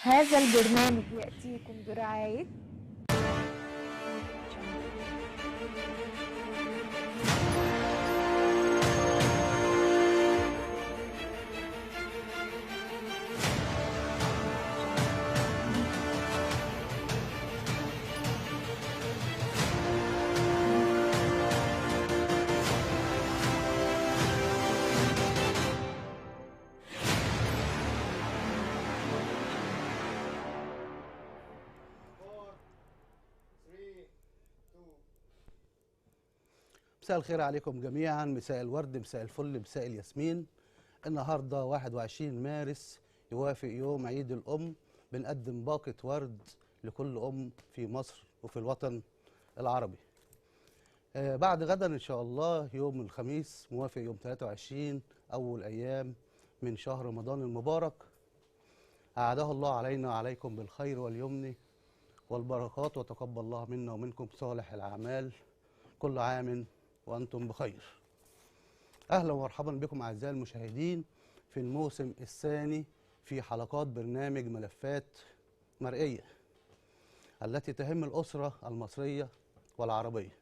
هذا البرنامج يأتيكم برعاية مساء الخير عليكم جميعا، مساء الورد، مساء الفل، مساء الياسمين. النهارده 21 مارس يوافق يوم عيد الأم. بنقدم باقة ورد لكل أم في مصر وفي الوطن العربي. بعد غدا إن شاء الله يوم الخميس موافق يوم 23 أول أيام من شهر رمضان المبارك. أعاده الله علينا وعليكم بالخير واليمن والبركات، وتقبل الله منا ومنكم صالح الأعمال. كل عام وأنتم بخير. أهلا ومرحبا بكم أعزائي المشاهدين في الموسم الثاني في حلقات برنامج ملفات مرئية التي تهم الأسرة المصرية والعربية.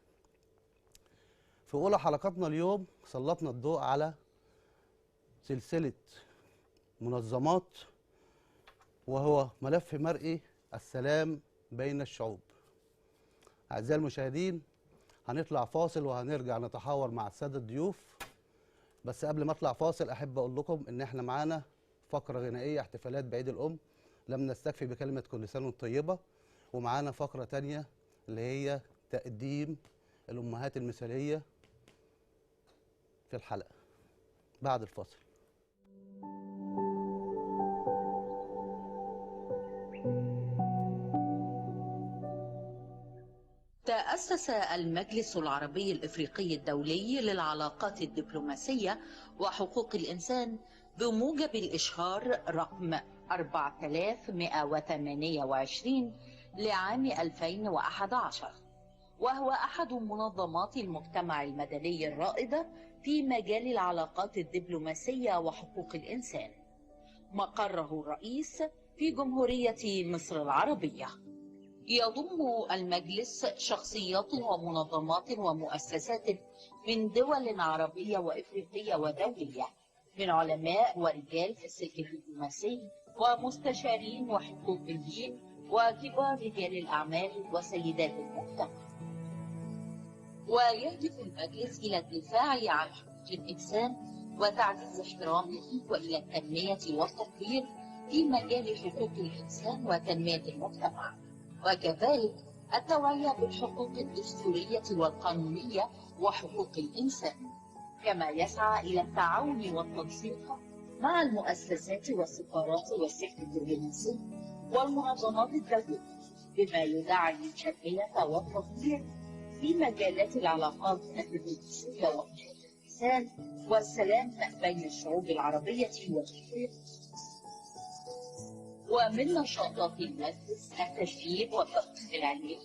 في أولى حلقاتنا اليوم سلطنا الضوء على سلسلة منظمات وهو ملف مرئي السلام بين الشعوب. أعزائي المشاهدين، هنطلع فاصل وهنرجع نتحاور مع السادة الضيوف. بس قبل ما اطلع فاصل احب اقول لكم ان احنا معانا فقرة غنائية احتفالات بعيد الام، لم نستكفي بكلمة كل سنة وانتم طيبة، ومعانا فقرة تانية اللي هي تقديم الامهات المثالية في الحلقة بعد الفاصل. تأسس المجلس العربي الإفريقي الدولي للعلاقات الدبلوماسية وحقوق الإنسان بموجب الإشهار رقم 4128 لعام 2011، وهو أحد منظمات المجتمع المدني الرائدة في مجال العلاقات الدبلوماسية وحقوق الإنسان. مقره الرئيس في جمهورية مصر العربية. يضم المجلس شخصيات ومنظمات ومؤسسات من دول عربية وإفريقية ودولية، من علماء ورجال في السلك الدبلوماسي ومستشارين وحقوقيين وكبار رجال الأعمال وسيدات المجتمع. ويهدف المجلس إلى الدفاع عن حقوق الإنسان وتعزيز احترامه، وإلى التنمية والتطوير في مجال حقوق الإنسان وتنمية المجتمع، وكذلك التوعية بالحقوق الدستورية والقانونية وحقوق الإنسان، كما يسعى إلى التعاون والتنسيق مع المؤسسات والسفارات والسلك الدبلوماسي والمنظمات الدولية بما يدعم التنمية والتطوير في مجالات العلاقات الدبلوماسية وحقوق الإنسان والسلام بين الشعوب العربية والإفريقية. ومن نشاطات المجلس التشجيع والتثقيف العلمي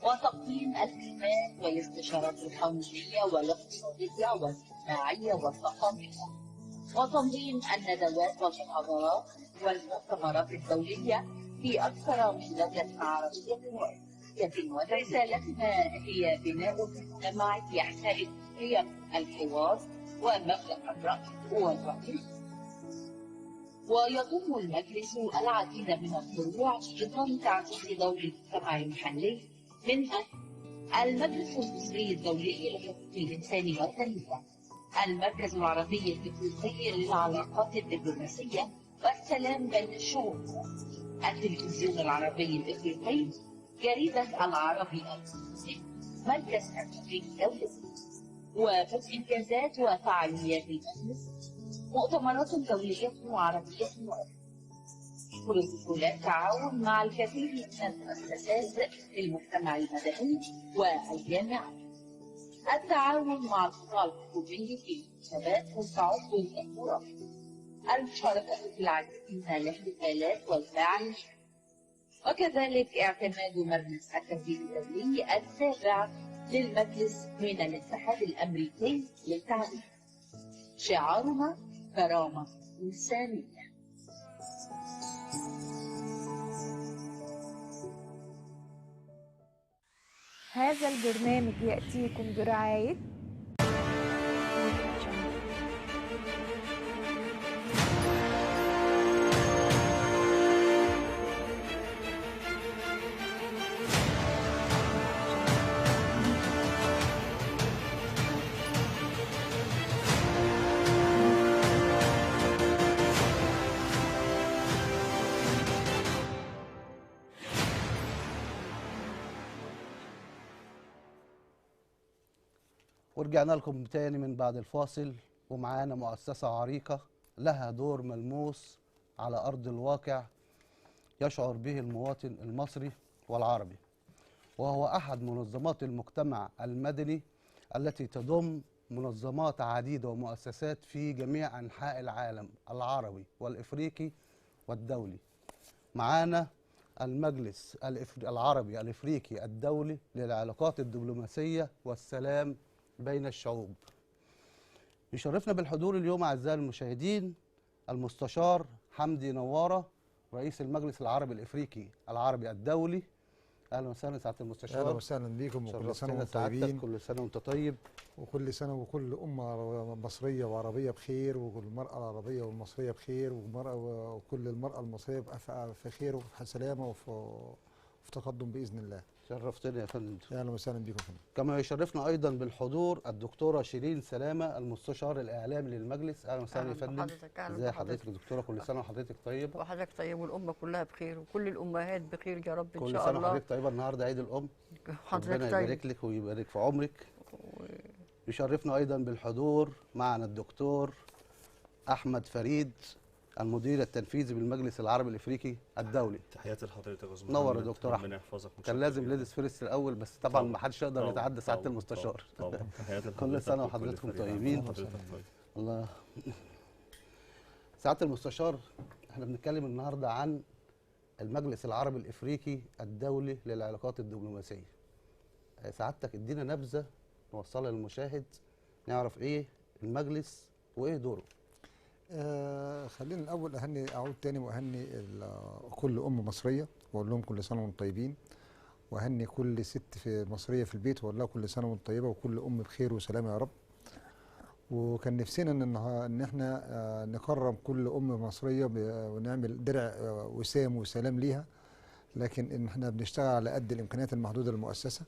وتقديم الخدمات والاستشارات القانونية والاقتصادية والاجتماعية والثقافية، وتنظيم الندوات والمحاضرات والمؤتمرات الدولية في أكثر من دولة عربية وأفريقية. ورسالتنا هي بناء مجتمع يحترم قيم الحوار ومبدأ الرأي والرأي. ويضم المجلس العديد من الفروع في إطار تعزيز دور المجتمع المحلي، منها المجلس المصري الدولي لحقوق الإنسان والتنمية، المركز العربي الإفريقي للعلاقات الدبلوماسية والسلام بين الشعوب، التلفزيون العربي الإفريقي، جريدة العربي المصري، مركز التدريب الدولي. ومن إنجازات وفعاليات المجلس مؤتمرات دولية وعربية بروتوكولات تعاون مع الكثير من المؤسسات المجتمع المدني والجامعات، التعاون مع القطاع الحكومي في المناسبات والتعاون الأخرى، المشاركة في العديد من الاحتفالات والفعاليات، وكذلك اعتماد مركز التدريب الدولي التابع للمجلس من الاتحاد الأمريكي للتعليم. شعارنا كرامة إنسانية. هذا البرنامج يأتيكم برعاية ورجعنا لكم تاني من بعد الفاصل، ومعانا مؤسسة عريقة لها دور ملموس على أرض الواقع يشعر به المواطن المصري والعربي، وهو أحد منظمات المجتمع المدني التي تضم منظمات عديدة ومؤسسات في جميع أنحاء العالم العربي والإفريقي والدولي. معانا المجلس العربي الإفريقي الدولي للعلاقات الدبلوماسية والسلام بين الشعوب. يشرفنا بالحضور اليوم أعزائي المشاهدين المستشار حمدي نوارة، رئيس المجلس العربي الإفريقي العربي الدولي. أهلا وسهلا سعادة المستشار. اهلا وسهلا بيكم، وكل سنه وانتم سعادتك، طيبين. كل سنة وانت طيب، وكل سنه وكل امه مصريه وعربيه بخير، وكل المراه العربيه والمصريه بخير، وكل المراه المصريه في خير وفي سلامه وفي تقدم باذن الله. شرفتنا يا فندم. اهلا وسهلا بيكم فندم. كما يشرفنا ايضا بالحضور الدكتوره شيرين سلامه، المستشار الاعلامي للمجلس. اهلا وسهلا يا فندم. ازي حضرتك يا دكتوره؟ كل سنه وحضرتك طيبه. وحضرتك طيب، والامه كلها بخير، وكل الامهات بخير يا رب ان كل شاء سنه الله. وحضرتك طيبه. النهارده عيد الام، حضرتك ربنا طيب. يبارك لك ويبارك في عمرك. يشرفنا ايضا بالحضور معنا الدكتور احمد فريد، المدير التنفيذي بالمجلس العربي الافريقي الدولي. تحياتي لحضرتك يا استاذ نور يا محمد. دكتور احمد. ربنا يحفظك. كان لازم ليديز فيرست الاول، بس طبعا ما حدش يقدر يتعدى سعاده المستشار. طبعا تحياتي لحضرتك. كل سنه وحضراتكم طيبين. حضرتك طيب. الله. سعاده المستشار، احنا بنتكلم النهارده عن المجلس العربي الافريقي الدولي للعلاقات الدبلوماسيه. سعادتك ادينا نبذه نوصلها للمشاهد، نعرف ايه المجلس وايه دوره. خلينا الاول اعود تاني واهني كل ام مصريه، واقول لهم كل سنه وانتم طيبين، واهني كل ست مصريه في البيت واقول لها كل سنه وانت طيبه، وكل ام بخير وسلامه يا رب. وكان نفسنا ان احنا نكرم كل ام مصريه ونعمل درع وسام وسلام ليها، لكن ان احنا بنشتغل على قد الامكانيات المحدوده للمؤسسه.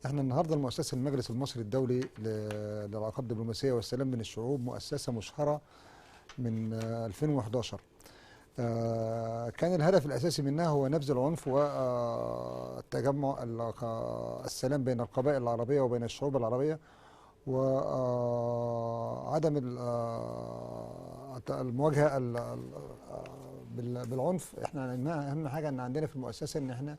احنا النهارده المؤسسه المجلس المصري الدولي للعلاقات الدبلوماسيه والسلام بين الشعوب مؤسسه مشهره من 2011. كان الهدف الاساسي منها هو نبذ العنف والتجمع السلام بين القبائل العربيه وبين الشعوب العربيه، وعدم المواجهه بالعنف. احنا اهم حاجه ان عندنا في المؤسسه ان احنا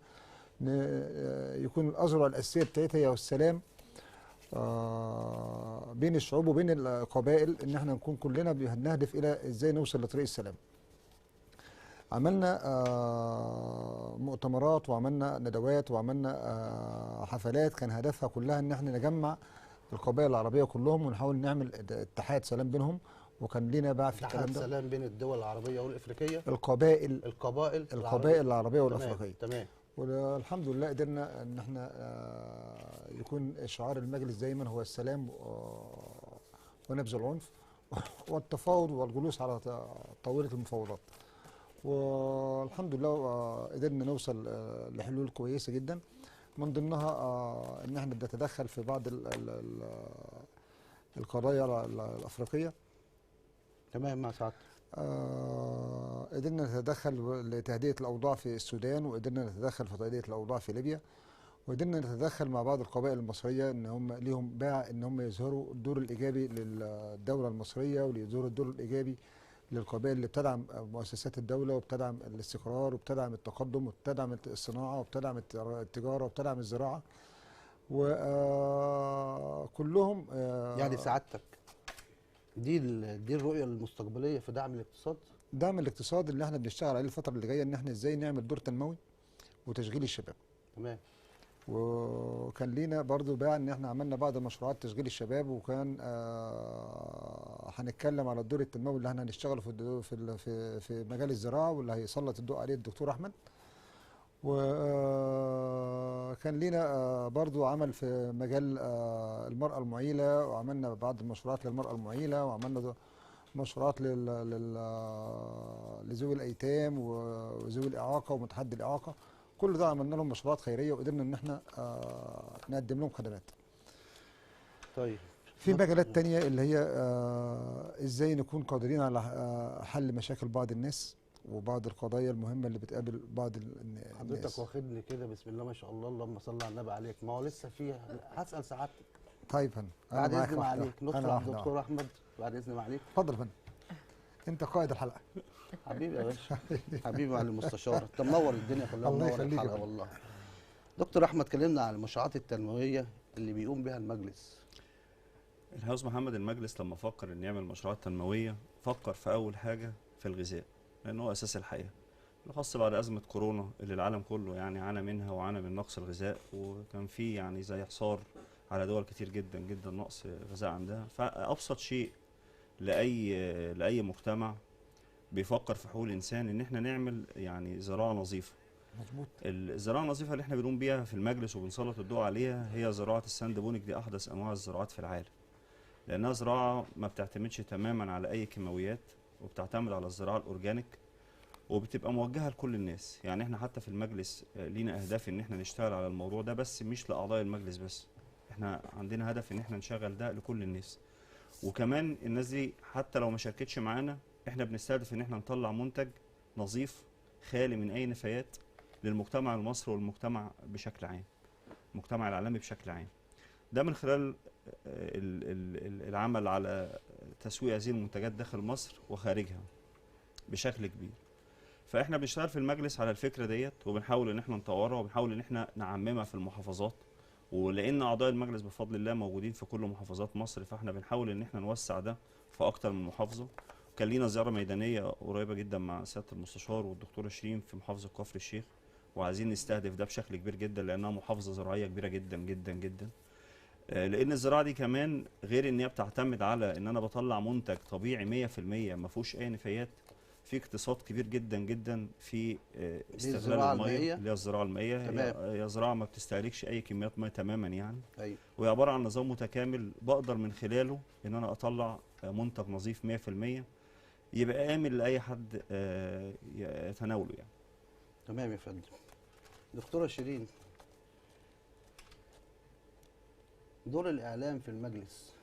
يكون الأذرع الأساسية بتاعتها هي السلام بين الشعوب وبين القبائل، ان احنا نكون كلنا بنهدف الى ازاي نوصل لطريق السلام. عملنا مؤتمرات وعملنا ندوات وعملنا حفلات كان هدفها كلها ان احنا نجمع القبائل العربية كلهم ونحاول نعمل اتحاد سلام بينهم، وكان لينا بقى في الكلام ده اتحاد سلام بين الدول العربية والإفريقية. القبائل العربية والأفريقية. والأفريقية. تمام. والحمد لله قدرنا ان احنا يكون شعار المجلس دايما هو السلام ونبذ العنف والتفاوض والجلوس على طاولة المفاوضات. والحمد لله قدرنا نوصل لحلول كويسة جدا، من ضمنها ان احنا بنتدخل في بعض القضايا الافريقية. تمام مع سعادتك. قدرنا نتدخل لتهدئة الأوضاع في السودان، وقدرنا نتدخل في تهدئة الأوضاع في ليبيا، وقدرنا نتدخل مع بعض القبائل المصرية ان هم ليهم باع ان هم يظهروا الدور الإيجابي للدولة المصرية، ويظهروا الدور الإيجابي للقبائل اللي بتدعم مؤسسات الدولة وبتدعم الاستقرار وبتدعم التقدم وبتدعم الصناعة وبتدعم التجارة وبتدعم الزراعة، وكلهم يعني سعادتك دي الرؤية المستقبلية في دعم الاقتصاد؟ دعم الاقتصاد اللي احنا بنشتغل عليه الفترة اللي جاية، ان احنا ازاي نعمل دور تنموي وتشغيل الشباب. تمام. وكان لينا برضو بقى ان احنا عملنا بعض مشروعات تشغيل الشباب، وكان هنتكلم على الدور التنموي اللي احنا هنشتغله في مجال الزراعة، واللي هيسلط الضوء عليه الدكتور احمد. وكان كان لينا برضو عمل في مجال المرأة المعيلة، وعملنا بعض المشروعات للمرأة المعيلة، وعملنا مشروعات لذوي الأيتام وذوي الإعاقة ومتحدي الإعاقة. كل ده عملنا لهم مشروعات خيرية وقدرنا إن احنا نقدم لهم خدمات. طيب في مجالات تانية اللي هي ازاي نكون قادرين على حل مشاكل بعض الناس وبعض القضايا المهمة اللي بتقابل بعض الناس. حضرتك واخدني كده بسم الله ما شاء الله، اللهم صل على النبي عليك. ما هو لسه فيه، هسأل سعادتك. طيب فندم، بعد اذن معاليك ندخل على الدكتور احمد. بعد اذن معاليك. اتفضل يا فندم، انت قائد الحلقة. حبيبي يا باشا، حبيبي معالي المستشار، انت منور الدنيا كلها. الله منور يخليك الحلقة والله. دكتور احمد، كلمنا عن المشروعات التنموية اللي بيقوم بها المجلس. الهوس محمد، المجلس لما فكر ان يعمل مشروعات تنمويه فكر في اول حاجه في الغذاء، لان هو اساس الحياه، خاصة بعد ازمه كورونا اللي العالم كله يعني عانى منها وعانى من نقص الغذاء، وكان في يعني زي حصار على دول كتير جدا جدا نقص غذاء عندها. فابسط شيء لاي مجتمع بيفكر في حقوق الانسان ان احنا نعمل يعني زراعه نظيفه. مظبوط. الزراعه النظيفه اللي احنا بنقوم بيها في المجلس وبنسلط الضوء عليها هي زراعه الساند بونيك. دي احدث انواع الزراعات في العالم، لانها زراعه ما بتعتمدش تماما على اي كيماويات، وبتعتمد على الزراعه الاورجانيك، وبتبقى موجهه لكل الناس. يعني احنا حتى في المجلس لينا اهداف ان احنا نشتغل على الموضوع ده، بس مش لاعضاء المجلس بس، احنا عندنا هدف ان احنا نشغل ده لكل الناس. وكمان الناس دي حتى لو ما شاركتش معانا، احنا بنستهدف ان احنا نطلع منتج نظيف خالي من اي نفايات للمجتمع المصري والمجتمع بشكل عام، المجتمع العالمي بشكل عام. ده من خلال العمل على تسويق هذه المنتجات داخل مصر وخارجها بشكل كبير. فاحنا بنشتغل في المجلس على الفكره ديت، وبنحاول ان احنا نطورها، وبنحاول ان احنا نعممها في المحافظات. ولان اعضاء المجلس بفضل الله موجودين في كل محافظات مصر، فاحنا بنحاول ان احنا نوسع ده في اكتر من محافظه. كان لينا زياره ميدانيه قريبه جدا مع سياده المستشار والدكتوره شيرين في محافظه كفر الشيخ، وعايزين نستهدف ده بشكل كبير جدا، لانها محافظه زراعيه كبيره جدا جدا جدا. لان الزراعه دي كمان غير ان هي بتعتمد على ان انا بطلع منتج طبيعي 100% ما فيهوش اي نفايات، في اقتصاد كبير جدا جدا في استغلال الميه، اللي هي الزراعه المائيه. هي زراعه ما بتستهلكش اي كميات ميه تماما يعني. ايوه. وهي عباره عن نظام متكامل بقدر من خلاله ان انا اطلع منتج نظيف 100% يبقى امن لاي حد يتناوله يعني. تمام يا فندم. دكتوره شيرين، دور الاعلام في المجلس.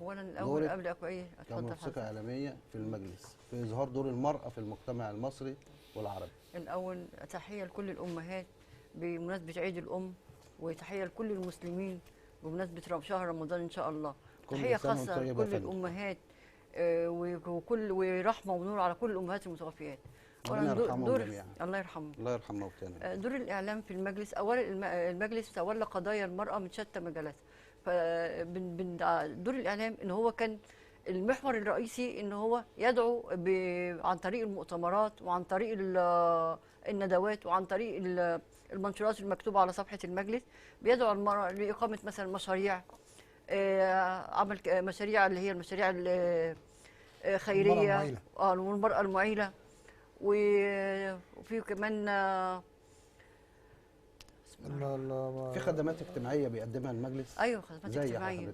اولا الاول قبل ايه اتفضل كموسيقى اعلاميه في المجلس في اظهار دور المراه في المجتمع المصري والعربي. الاول تحيه لكل الامهات بمناسبه عيد الام، وتحيه لكل المسلمين بمناسبه شهر رمضان ان شاء الله. تحيه خاصه لكل الامهات وكل ورحمه ونور على كل الامهات المتوفيات. الله يرحمهم جميعا. الله يرحمهم. الله يرحمه وتاني. دور الاعلام في المجلس، اولا المجلس تولى قضايا المراه من شتى مجالاتها. فدور الاعلام ان هو كان المحور الرئيسي ان هو يدعو عن طريق المؤتمرات وعن طريق الندوات وعن طريق المنشورات المكتوبه على صفحه المجلس، بيدعو المراه لاقامه مثلا مشاريع، عمل مشاريع اللي هي المشاريع الخيريه والمراه المعيله، وفي كمان في خدمات اجتماعيه بيقدمها المجلس. ايوه خدمات اجتماعيه.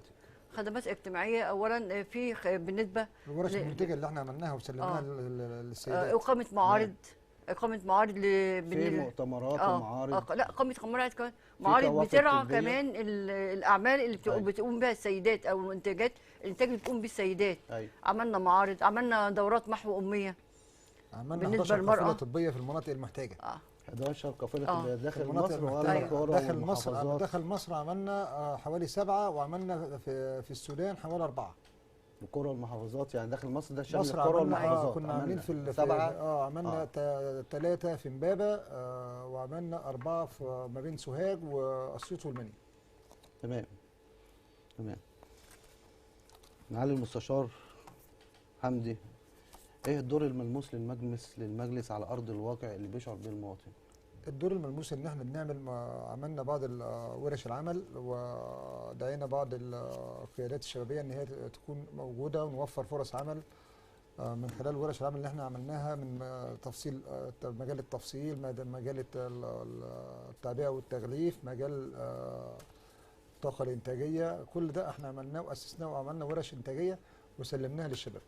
خدمات اجتماعيه اولا في بالنسبه الورش المنتجه اللي احنا عملناها وسلمناها للسيدات. اقامه معارض. اقامه معارض في مؤتمرات ومعارض. لا اقامه معارض كمان، معارض بترعى كمان الاعمال اللي بتقوم بها السيدات او الانتاج اللي بتقوم به السيدات. عملنا معارض، عملنا دورات محو اميه. عملنا بالنسبه للمراه قافله طبيه في المناطق المحتاجه. 11 قافله داخل مصر داخل مصر عملنا حوالي 7، وعملنا في السودان حوالي 4. القرى والمحافظات يعني داخل مصر ده شامل القرى والمحافظات. كنا عاملين في 7 عملنا 3 في امبابه، وعملنا 4 ما بين سوهاج واسيوط والمنيا. تمام. معالي المستشار حمدي، ايه الدور الملموس للمجلس على ارض الواقع اللي بيشعر بيه المواطن؟ الدور الملموس ان احنا عملنا بعض ورش العمل، ودعينا بعض القيادات الشبابيه ان هي تكون موجوده، ونوفر فرص عمل من خلال ورش العمل اللي احنا عملناها من تفصيل مجال التفصيل، مجال التعبئه والتغليف، مجال الطاقه الانتاجيه، كل ده احنا عملناه واسسناه وعملنا ورش انتاجيه وسلمناها للشباب.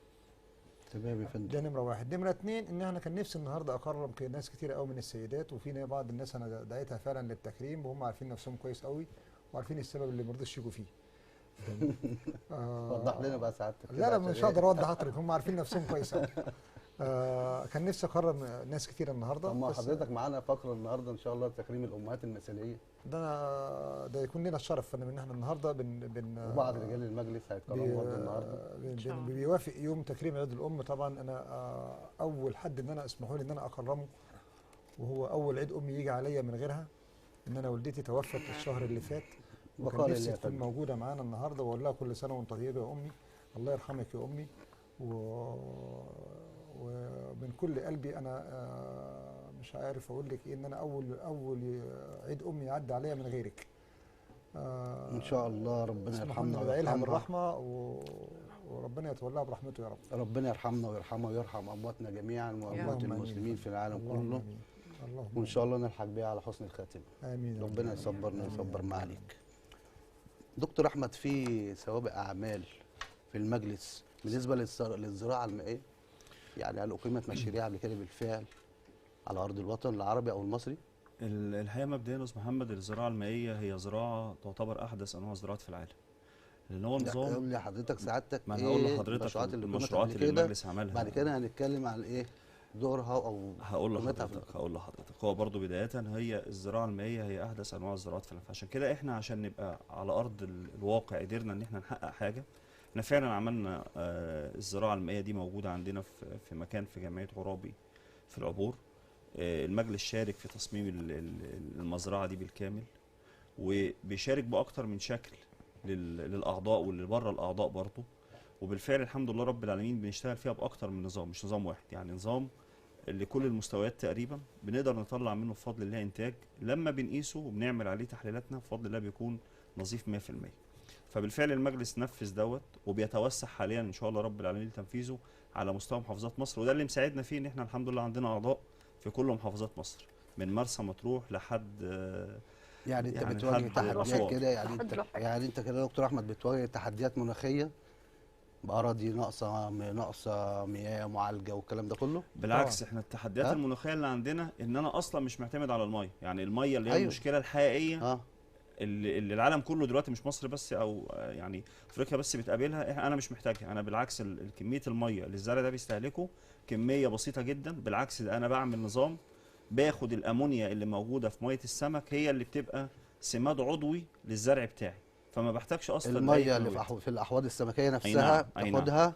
تمام يا فندم. ده نمره واحد. نمره اتنين ان احنا كان نفسي النهارده اكرم ناس كتير قوي من السيدات، وفي بعض الناس انا دعيتها فعلا للتكريم وهم عارفين نفسهم كويس قوي وعارفين السبب اللي ما رضوش يجوا فيه. وضح لنا بقى سعادتك. لا مش هقدر اوضح حضرتك، هم عارفين نفسهم كويس قوي. كان نفسي اكرم ناس كتير النهارده. طب ما حضرتك معانا فقره النهارده ان شاء الله تكريم الامهات المثاليه. ده يكون لنا الشرف ان احنا النهارده وبعض رجال المجلس هيتكرموا برضه النهارده. بيوافق يوم تكريم عيد الام. طبعا انا اول حد ان انا اسمحوا لي ان انا اكرمه، وهو اول عيد امي يجي عليا من غيرها، ان انا والدتي توفت الشهر اللي فات، وكان نفسي تكون موجوده معانا النهارده، واقول لها كل سنه وانت طيبه يا امي، الله يرحمك يا امي، ومن كل قلبي انا مش عارف اقول لك ايه، ان انا اول عيد امي يعدي عليا من غيرك. ان شاء الله ربنا يرحمنا ويرحمها لها بالرحمه وربنا يتولاها برحمته يا رب. ربنا يرحمنا ويرحمها ويرحم امواتنا جميعا واموات المسلمين في العالم كله. وان شاء الله نلحق بيها على حسن الخاتمه. امين. ربنا يصبرنا ويصبر معاليك. دكتور احمد، في سوابق اعمال في المجلس بالنسبه للزراعه المائيه؟ يعني هل اقيمت مشاريع قبل كده بالفعل على ارض الوطن العربي او المصري؟ الحقيقه مبدئيا يا استاذ محمد، الزراعه المائيه هي زراعه تعتبر احدث انواع الزراعات في العالم، لان هو نظام. قول لي حضرتك سعادتك ما انا هقول لحضرتك المشروعات اللي المجلس عملها، بعد كده هنتكلم عن ايه دورها او هقول لحضرتك هو برضو بدايه هي الزراعه المائيه هي احدث انواع الزراعات في العالم. عشان كده احنا عشان نبقى على ارض الواقع قدرنا ان احنا نحقق حاجه. احنا فعلا عملنا الزراعه المائيه دي موجوده عندنا في مكان في جمعيه عرابي في العبور. المجلس شارك في تصميم المزرعه دي بالكامل، وبيشارك باكتر من شكل للاعضاء واللي بره الاعضاء برضه. وبالفعل الحمد لله رب العالمين بنشتغل فيها باكتر من نظام، مش نظام واحد، يعني نظام لكل المستويات تقريبا بنقدر نطلع منه بفضل الله انتاج. لما بنقيسه وبنعمل عليه تحليلاتنا بفضل الله بيكون نظيف 100%. فبالفعل المجلس نفذ دوت وبيتوسع حاليا ان شاء الله رب العالمين لتنفيذه على مستوى محافظات مصر، وده اللي مساعدنا فيه ان احنا الحمد لله عندنا اعضاء في كل محافظات مصر من مرسى مطروح لحد يعني انت بتواجه تحديات كده، يعني انت كده يا دكتور احمد بتواجه تحديات مناخيه باراضي ناقصه مياه معالجه والكلام ده كله؟ بالعكس احنا التحديات المناخيه اللي عندنا ان انا اصلا مش معتمد على الميه، يعني الميه اللي هي المشكله الحقيقيه اللي العالم كله دلوقتي مش مصر بس او يعني افريقيا بس بتقابلها، انا مش محتاجها. انا بالعكس كميه الميه اللي الزرع ده بيستهلكه كميه بسيطه جدا. بالعكس ده انا بعمل نظام باخد الامونيا اللي موجوده في ميه السمك هي اللي بتبقى سماد عضوي للزرع بتاعي، فما بحتاجش اصلا الميه اللي في الاحواض السمكيه نفسها تاخدها.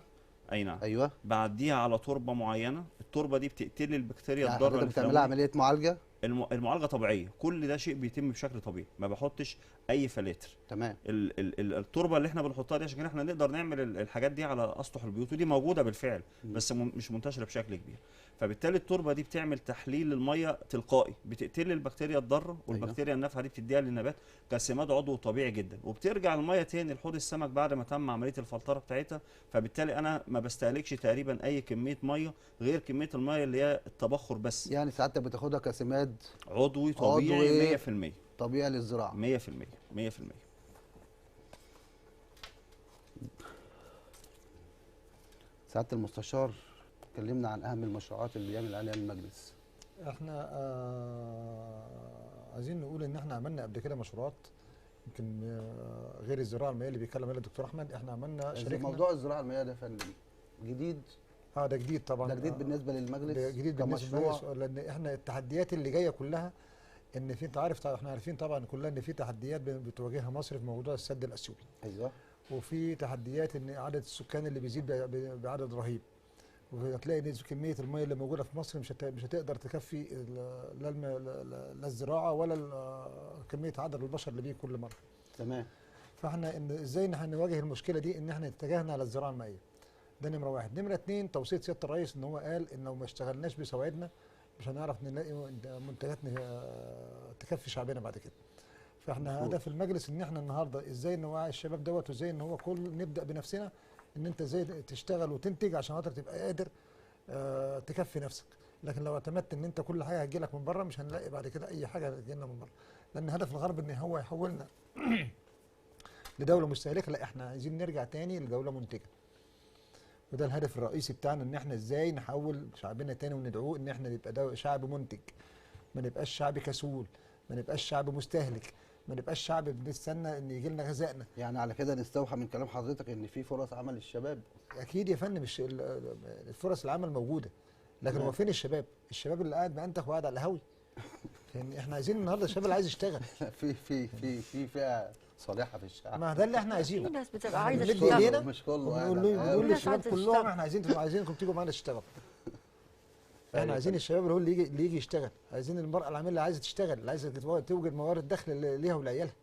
اي نعم. ايوه. بعديها على تربه معينه، التربه دي بتقتل البكتيريا الضاره اللي بتعملها عمليه معالجه. المعالجه طبيعيه، كل ده شيء بيتم بشكل طبيعي، ما بحطش اي فلاتر. تمام. التربه اللي احنا بنحطها دي عشان كده احنا نقدر نعمل الحاجات دي على اسطح البيوت، ودي موجوده بالفعل بس مش منتشره بشكل كبير. فبالتالي التربه دي بتعمل تحليل للميه تلقائي، بتقتل البكتيريا الضاره، والبكتيريا النافعه دي بتديها للنبات كسماد عضوي طبيعي جدا، وبترجع الميه تاني لحوض السمك بعد ما تم عمليه الفلتره بتاعتها. فبالتالي انا ما بستهلكش تقريبا اي كميه ميه غير كميه الميه اللي هي التبخر بس. يعني ساعتك بتاخدها كسماد عضوي طبيعي 100% طبيعي للزراعه 100%. سعاده المستشار، اتكلمنا عن اهم المشروعات اللي بيعمل عليها المجلس. احنا عايزين نقول ان احنا عملنا قبل كده مشروعات يمكن غير الزراعه المائيه اللي بيتكلم عليها الدكتور احمد. احنا عملنا شاركنا موضوع الزراعه المائيه ده فندم جديد. ده جديد طبعا. ده جديد بالنسبه للمجلس. ده جديد بالنسبه للمجلس، لان احنا التحديات اللي جايه كلها ان في، انت عارف احنا عارفين طبعا كلنا ان في تحديات بتواجهها مصر في موضوع السد الاثيوبي. ايوه. وفي تحديات ان عدد السكان اللي بيزيد بعدد رهيب، وهتلاقي ان كميه الميه اللي موجوده في مصر مش هتقدر تكفي لا الزراعه ولا كميه عدد البشر اللي بيجي كل مره. تمام. فاحنا ان ازاي ان احنا نواجه المشكله دي، ان احنا اتجهنا على الزراعه المائيه. ده نمره واحد. نمره اتنين، توصيه سياده الرئيس ان هو قال ان لو ما اشتغلناش بسواعدنا مش هنعرف نلاقي منتجات تكفي شعبنا بعد كده. فاحنا هدف المجلس ان احنا النهارده ازاي نوعي الشباب دوت، وازاي ان هو نبدا بنفسنا ان انت ازاي تشتغل وتنتج عشان خاطر تبقى قادر تكفي نفسك. لكن لو اعتمدت ان انت كل حاجه هتجي لك من بره، مش هنلاقي بعد كده اي حاجه هتجي لنا من بره، لان هدف الغرب ان هو يحولنا لدوله مستهلكه. لا، احنا عايزين نرجع تاني لدوله منتجه، وده الهدف الرئيسي بتاعنا، ان احنا ازاي نحول شعبنا تاني وندعوه ان احنا نبقى شعب منتج، ما نبقاش شعب كسول، ما نبقاش شعب مستهلك، ما نبقاش شعب بنستنى ان يجي لنا غذائنا. يعني على كده نستوحى من كلام حضرتك ان في فرص عمل للشباب. اكيد يا فندم، الفرص العمل موجوده، لكن هو فين الشباب؟ الشباب اللي قاعد بأنتخ وقاعد على القهوي. يعني احنا عايزين النهارده الشباب اللي عايز يشتغل. في فئه صالحه في الشعب. ما ده اللي احنا في عايزينه. ناس بتبقى عايزه مش تشتغل. كلنا. مش كله ونقول للشباب عايزة كلهم تشتغل. احنا عايزينكم تيجوا معانا تشتغلوا. احنا أيوة. عايزين الشباب اللي هو اللي يجي يشتغل، عايزين المرأة العاملة اللي عايزة تشتغل، اللي عايزة توجد موارد دخل ليها ولعيالها.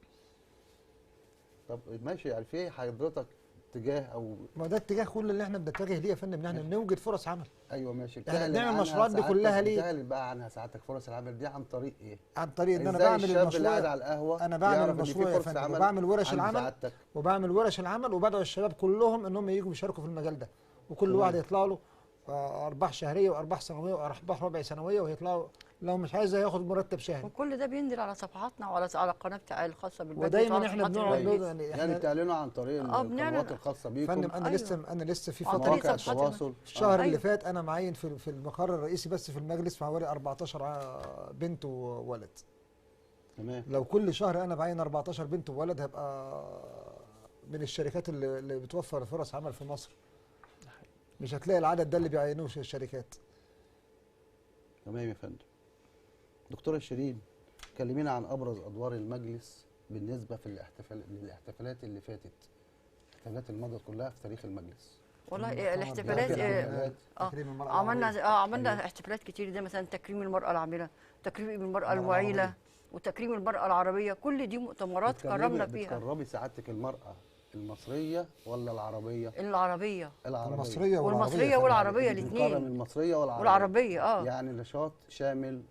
طب ماشي، يعني في حضرتك اتجاه او ما ده اتجاه كل اللي احنا بنتجه ليه يا فندم، ان احنا نوجد فرص عمل. ايوه ماشي. احنا بتعلن بنعمل عنها المشروعات دي سعادتك، كلها ليه؟ بتعلن بقى عنها ساعتك فرص العمل دي عن طريق ايه؟ عن طريق ان انا إزاي بعمل الشاب اللي قاعد المشروع. على القهوه انا بعمل يعرف إن في المشروع يا فرصة فندم، عمل وبعمل ورش عند العمل، سعادتك؟ وبعمل ورش العمل، وبدعو الشباب كلهم انهم يجوا يشاركوا في المجال ده، وكل تمام. واحد يطلع له ارباح شهريه وارباح سنويه وارباح ربع سنويه، ويطلعوا لو مش عايز ياخد مرتب شهري. وكل ده بينزل على صفحاتنا وعلى القناه بتاعي الخاصه بالبلد. ودايما احنا بنقعد يعني احنا بتعلنوا عن طريق بنعلن. القنوات الخاصه بيكم، فندم انا أيوة. لسه في عن فتره طريق مواقع صفحاتنا. التواصل. الشهر اللي أيوة. فات انا معين في المقر الرئيسي بس في المجلس حوالي 14 بنت وولد. تمام. لو كل شهر انا بعين 14 بنت وولد هبقى من الشركات اللي بتوفر فرص عمل في مصر. مش هتلاقي العدد ده اللي بيعينوه الشركات. تمام يا فندم. دكتوره شيرين، كلمينا عن ابرز ادوار المجلس بالنسبه في الاحتفالات اللي فاتت، الاحتفالات اللي مضت كلها في تاريخ المجلس. والله الاحتفالات تكريم المرأة عملنا العربية. عملنا احتفالات كتير، زي مثلا تكريم المرأة العاملة، تكريم المرأة المعيلة، وتكريم المرأة العربية. كل دي مؤتمرات كرمنا فيها. بتكرمي سعادتك المرأة المصرية ولا العربية؟ العربية المصرية والمصرية والعربية بتكرم الاثنين. المصرية والعربية يعني نشاط شامل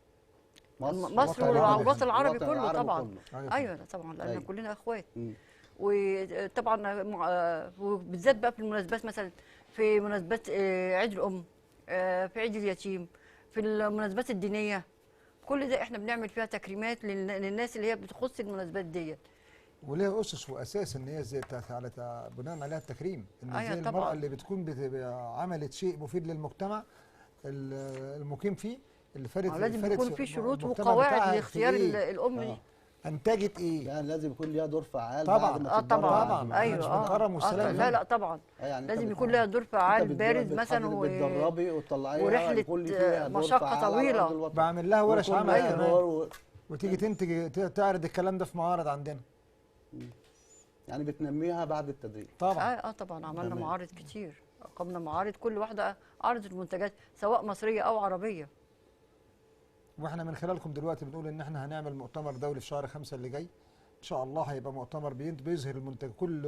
مصر والوطن العربي كله طبعا. كله. ايوه طبعا، لان أيوة. كلنا اخوات. مم. وطبعا وبالذات بقى في المناسبات، مثلا في مناسبات عيد الام، في عيد اليتيم، في المناسبات الدينيه، كل ده احنا بنعمل فيها تكريمات للناس اللي هي بتخص المناسبات ديت. وليها اسس واساس ان هي ازاي بناء عليها التكريم، ان أيوة ازاي طبعاً. المراه اللي بتكون عملت شيء مفيد للمجتمع المقيم فيه، اللي فارت لازم يكون في شروط المجتمع وقواعد بتاعها لاختيار في إيه؟ الام دي. انتجت ايه؟ يعني لازم يكون ليها دور فعال طبعاً. بعد ما تتبرع طبعا بالمجهود. ايوه مش بنكرم والسلام. لا طبعا يعني أنت لازم يكون لها دور فعال بارز مثلا بتدربي وتطلعيها ورحلة يكون فيها دور مشقة فعال على طويلة. أرض الوطن. بعمل لها ورش ويكون عمل لها كمان، دور وتيجي تنتج تعرض الكلام ده في معارض عندنا. يعني بتنميها بعد التدريب. طبعا طبعا عملنا تمام. معارض كتير، اقمنا معارض كل واحده عرضت المنتجات سواء مصريه او عربيه. واحنا من خلالكم دلوقتي بنقول ان احنا هنعمل مؤتمر دولي في شهر 5 اللي جاي ان شاء الله. هيبقى مؤتمر بيظهر المنتج، كل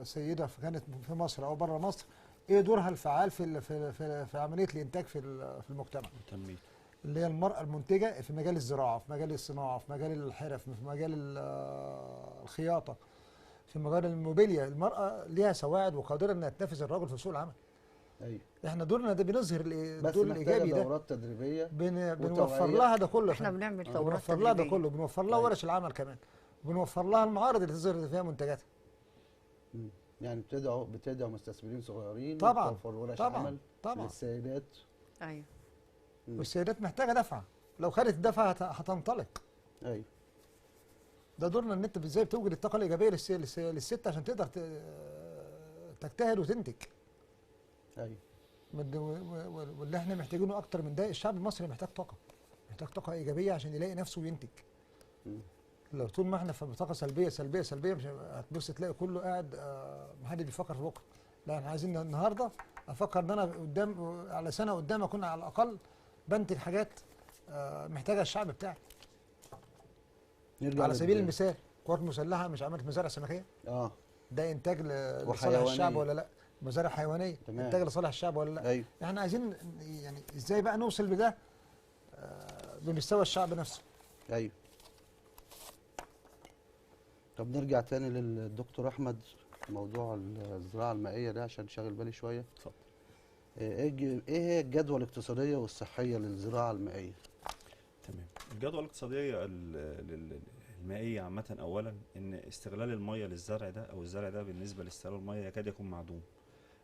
سيده كانت في مصر او بره مصر ايه دورها الفعال في عمليه الانتاج في المجتمع، اللي هي المراه المنتجه في مجال الزراعه، في مجال الصناعه، في مجال الحرف، في مجال الخياطه، في مجال الموبيليا. المراه ليها سواعد وقادره انها تنافس الرجل في سوق العمل. ايوه. احنا دورنا ده بنظهر بس الدور محتاجة الايجابي ده، دورات تدريبيه بنوفر وتوعية. لها ده كله. احنا بنعمل دورات بنوفر لها ده تدريبية. كله، بنوفر لها ورش العمل كمان، بنوفر لها المعارض اللي تظهر فيها منتجاتها. يعني بتدعوا مستثمرين صغيرين طبعا وتوفر ورش طبعا عمل طبعا. للسيدات. ايوه والسيدات محتاجه دفعه، لو خدت الدفعه هتنطلق. ايوه. ده دورنا ان انت ازاي بتوجد الطاقه الايجابيه للست عشان تقدر تجتهد وتنتج. ايوه. واللي احنا محتاجينه اكتر من ده، الشعب المصري محتاج طاقه، محتاج طاقه ايجابيه عشان يلاقي نفسه وينتج. لو طول ما احنا في طاقه سلبيه سلبيه سلبيه مش هتبص تلاقي كله قاعد محدش بيفكر في بكره. لا، احنا عايزين النهارده افكر ان انا قدام على سنه قدام اكون على الاقل بنتج حاجات محتاجها الشعب بتاعي. على سبيل المثال قوات مسلحه مش عملت مزارع سمكيه؟ ده انتاج لصالح الشعب ولا لا؟ مزارع حيوانيه تمام. انتاج لصالح الشعب ولا لا؟ ايوه. احنا عايزين يعني ازاي بقى نوصل بده بمستوى الشعب نفسه. ايوه. طب نرجع تاني للدكتور احمد موضوع الزراعه المائيه ده عشان شاغل بالي شويه. اتفضل. ايه هي الجدوى الاقتصاديه والصحيه للزراعه المائيه؟ تمام. الجدوى الاقتصاديه المائيه عامه، اولا ان استغلال الميه للزرع ده، او الزرع ده بالنسبه لاستغلال الميه يكاد يكون معدوم.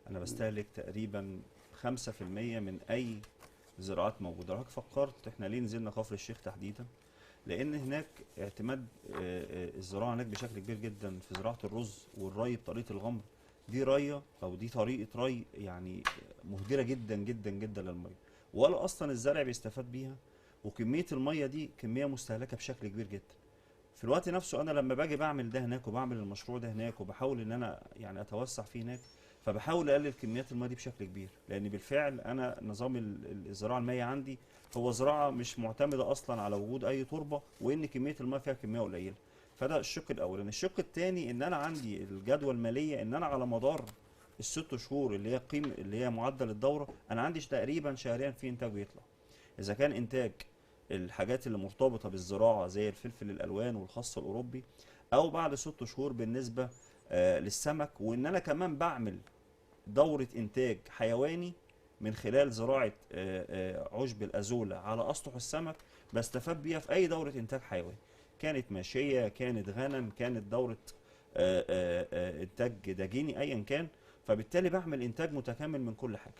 انا بستهلك تقريبا 5% من اي زراعات موجوده. لو فكرت احنا ليه نزلنا كفر الشيخ تحديدا، لان هناك اعتماد الزراعه هناك بشكل كبير جدا في زراعه الرز والري بطريقه الغمر. دي ريه او دي طريقه ري يعني مهدره جدا جدا جدا للميه، ولا اصلا الزرع بيستفاد بيها، وكميه الميه دي كميه مستهلكه بشكل كبير جدا. في الوقت نفسه انا لما باجي بعمل ده هناك وبعمل المشروع ده هناك وبحاول ان انا يعني اتوسع فيه هناك، فبحاول اقلل كميات الميه دي بشكل كبير، لان بالفعل انا نظام الزراعه المائيه عندي هو زراعه مش معتمده اصلا على وجود اي تربه، وان كميه الميه فيها كميه قليله. فده الشق الاول. الشق الثاني ان انا عندي الجدوى الماليه، ان انا على مدار الست شهور اللي هي اللي هي معدل الدوره، انا عندي تقريبا شهريا في انتاج بيطلع. اذا كان انتاج الحاجات اللي مرتبطه بالزراعه زي الفلفل الالوان والخس الاوروبي، او بعد 6 شهور بالنسبه للسمك، وان انا كمان بعمل دوره انتاج حيواني من خلال زراعه عشب الازوله على اسطح السمك، بستفاد بيها في اي دوره انتاج حيواني، كانت ماشيه، كانت غنم، كانت دوره انتاج دجيني، ايا كان. فبالتالي بعمل انتاج متكامل من كل حاجه،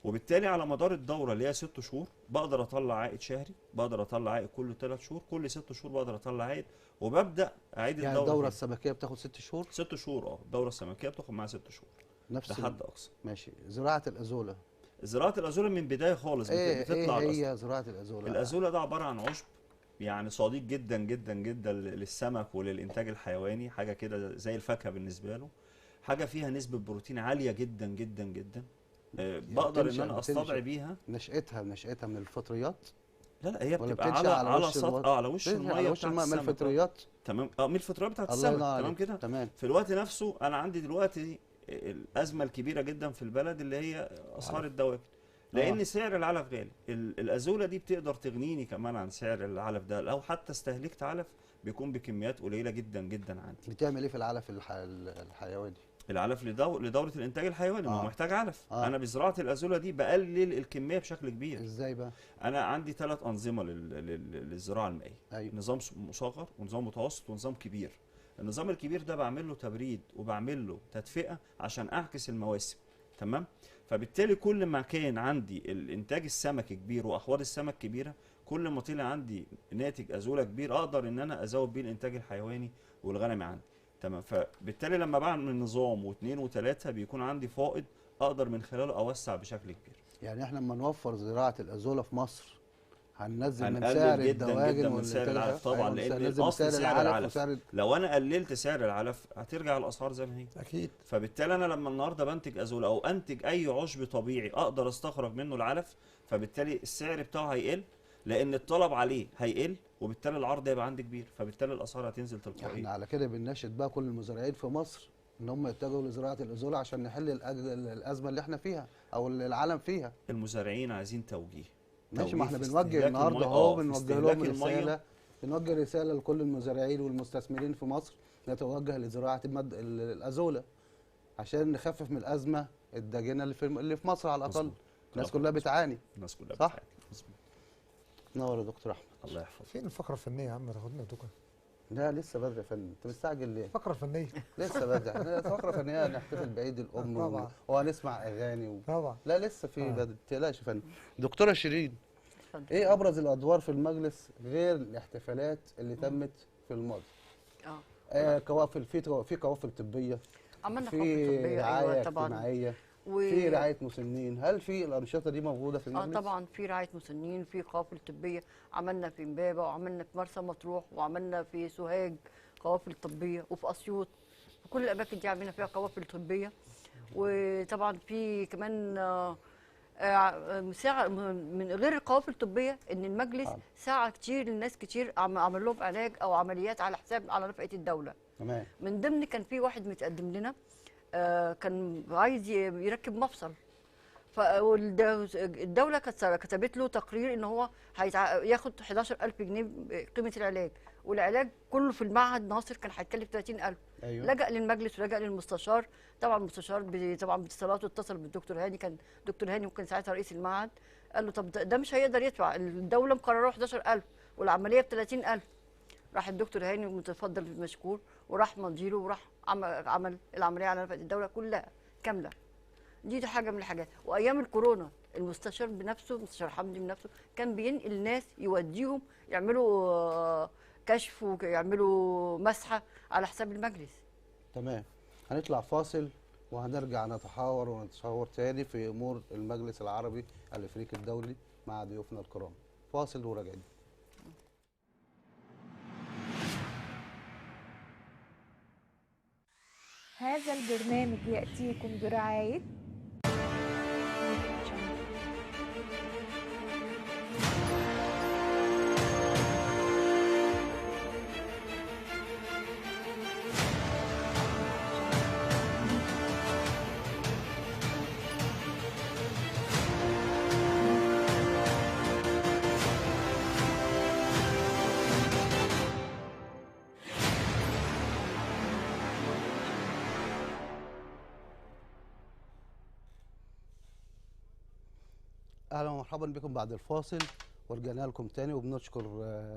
وبالتالي على مدار الدوره اللي هي 6 شهور بقدر اطلع عائد شهري، بقدر اطلع عائد كل 3 شهور، كل 6 شهور بقدر اطلع عائد، وببدا اعيد يعني الدوره. الدوره السمكيه بتاخد 6 شهور؟ 6 شهور. الدوره السمكيه بتاخد معاها 6 شهور، نفس ده حد اقصى. ماشي. زراعه الازوله، زراعه الازوله من بدايه خالص بتطلع ايه هي زراعه الازوله؟ الازوله ده عباره عن عشب يعني صديق جدا جدا جدا للسمك وللانتاج الحيواني، حاجه كده زي الفاكهه بالنسبه له، حاجه فيها نسبه بروتين عاليه جدا جدا جدا. بقدر ان انا استدعي بيها. نشأتها من الفطريات؟ لا هي ولا بتبقى بتنشأ على وش سطح على وش الميه بتاعت من السمك. الفطريات. تمام. من الفطريات بتاعت الله السمك. ينور تمام عليك. كده. تمام. في الوقت نفسه انا عندي دلوقتي الازمه الكبيره جدا في البلد اللي هي اسعار الدواجن، لان سعر العلف غالي. الازوله دي بتقدر تغنيني كمان عن سعر العلف ده، لو حتى استهلكت علف بيكون بكميات قليله جدا جدا عندي. بتعمل ايه في العلف الحيواني؟ العلف لدوره الانتاج الحيواني، ما هو محتاج علف. انا بزراعه الازوله دي بقلل الكميه بشكل كبير. ازاي بقى؟ انا عندي 3 انظمه للزراعه المائيه. أيوة. نظام مصغر ونظام متوسط ونظام كبير. النظام الكبير ده بعمل له تبريد وبعمل له تدفئه عشان اعكس المواسم. تمام. فبالتالي كل ما كان عندي الانتاج السمكي كبير واحواض السمك كبيره، كل ما طلع عندي ناتج ازوله كبير اقدر ان انا ازود بيه الانتاج الحيواني والغنمي عندي. تمام. فبالتالي لما بعمل نظام واثنين وثلاثه بيكون عندي فائض اقدر من خلاله اوسع بشكل كبير. يعني احنا لما نوفر زراعه الازوله في مصر هننزل من هنقلل سعر جدا الدواجن جدا من سعر العلف طبعا. أيوة. لان اصل سعر العلف لو انا قللت سعر العلف هترجع الاسعار زي ما هي اكيد. فبالتالي انا لما النهارده بنتج ازوله او انتج اي عشب طبيعي اقدر استخرج منه العلف، فبالتالي السعر بتاعه هيقل لان الطلب عليه هيقل، وبالتالي العرض هيبقى عندي كبير، فبالتالي الاسعار هتنزل تلقائيا. احنا على كده بنناشد بقى كل المزارعين في مصر ان هم يتجهوا لزراعه الازوله عشان نحل الازمه اللي احنا فيها او العالم فيها. المزارعين عايزين توجيه. ماشي، ما احنا بنوجه النهارده اهو، بنوجه لهم رساله، بنوجه رساله لكل المزارعين والمستثمرين في مصر نتوجه لزراعه الازوله عشان نخفف من الازمه الداجنه اللي في مصر على الاقل. الناس كلها بتعاني. الناس كلها صح؟ بتعاني. مظبوط. نور يا دكتور احمد. الله يحفظك. فين الفقره الفنيه يا عم؟ تاخدنا دوكا. لا لسه بدري يا فندم، انت مستعجل ليه؟ الفقره الفنيه لسه بدري. احنا فقره فنيه نحتفل بعيد الام طبعا. وهنسمع اغاني طبعا. لا لسه في بدري، ما تقلقش يا فندم. دكتوره شيرين، اتفضل. ايه ابرز الادوار في المجلس غير الاحتفالات اللي تمت في الماضي؟ قوافل، في قوافل طبيه، عملنا في قوافل طبيه، رعايه ايوه طبعا، اجتماعيه، في رعايه مسنين. هل في الانشطه دي موجوده في المجلس؟ طبعا في رعايه مسنين، في قوافل طبيه، عملنا في امبابه وعملنا في مرسى مطروح وعملنا في سوهاج قوافل طبيه، وفي اسيوط، في كل الاماكن دي عملنا فيها قوافل طبيه. وطبعا في كمان ساعة من غير القوافل الطبيه ان المجلس ساعه كتير لناس كتير عمل لهم علاج او عمليات على حساب على نفقه الدوله. تمام. من ضمن كان في واحد متقدم لنا كان عايز يركب مفصل، الدوله كتبت له تقرير ان هو ياخد 11000 جنيه قيمه العلاج، والعلاج كله في المعهد ناصر كان هيتكلف 30000. ايوه. لجأ للمجلس ولجأ للمستشار. طبعا المستشار طبعا باتصالاته اتصل بالدكتور هاني، كان دكتور هاني ممكن ساعتها رئيس المعهد، قال له طب ده مش هيقدر يدفع، الدوله مقرره 11000 والعمليه ب 30000. راح الدكتور هاني متفضل بالمشكور وراح مضيله وراح عمل العمليه على نفقه الدوله كلها كامله. دي حاجه من الحاجات. وايام الكورونا المستشار بنفسه، مستشار حمدي بنفسه، كان بينقل ناس يوديهم يعملوا كشف ويعملوا مسحه على حساب المجلس. تمام. هنطلع فاصل وهنرجع نتحاور ونتشاور تاني في امور المجلس العربي الافريقي الدولي مع ضيوفنا الكرام. فاصل وراجعين. هذا البرنامج يأتيكم برعاية اهلا ومرحبا بكم بعد الفاصل، ورجعنا لكم تاني وبنشكر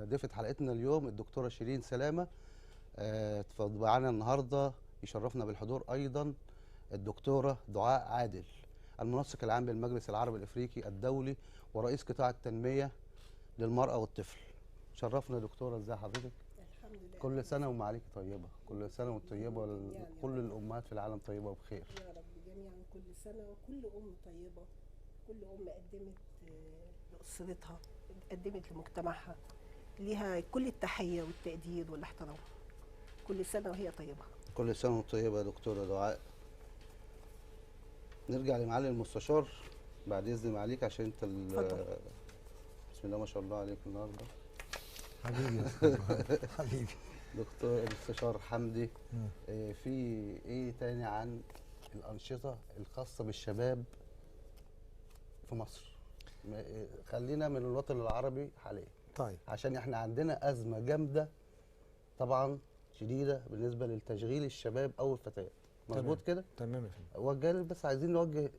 ضيفة حلقتنا اليوم الدكتورة شيرين سلامة. معانا النهارده يشرفنا بالحضور ايضا الدكتورة دعاء عادل، المنسق العام بالمجلس العربي الافريقي الدولي ورئيس قطاع التنمية للمرأة والطفل. شرفنا يا دكتورة، ازي حضرتك؟ الحمد لله. كل سنة ومعاليك طيبة، كل سنة وانت طيبة، كل الامهات في العالم طيبة وبخير يا رب جميعا، كل سنة وكل طيبة. كل قدمت لأسرتها، قدمت لمجتمعها، ليها كل التحية والتقدير والاحترام. كل سنة وهي طيبة. كل سنة وانت طيبة يا دكتورة دعاء. نرجع لمعالي المستشار بعد إذن معاليك عشان انت بسم الله ما شاء الله عليك النهارده. حبيبي حبيبي دكتور المستشار حمدي، في ايه تاني عن الأنشطة الخاصة بالشباب في مصر؟ خلينا من الوطن العربي حاليا. طيب. عشان احنا عندنا أزمة جامدة طبعا شديدة بالنسبة للتشغيل الشباب أو الفتيات، مظبوط كده؟ تمام يا فندم. وجه بس عايزين نوجه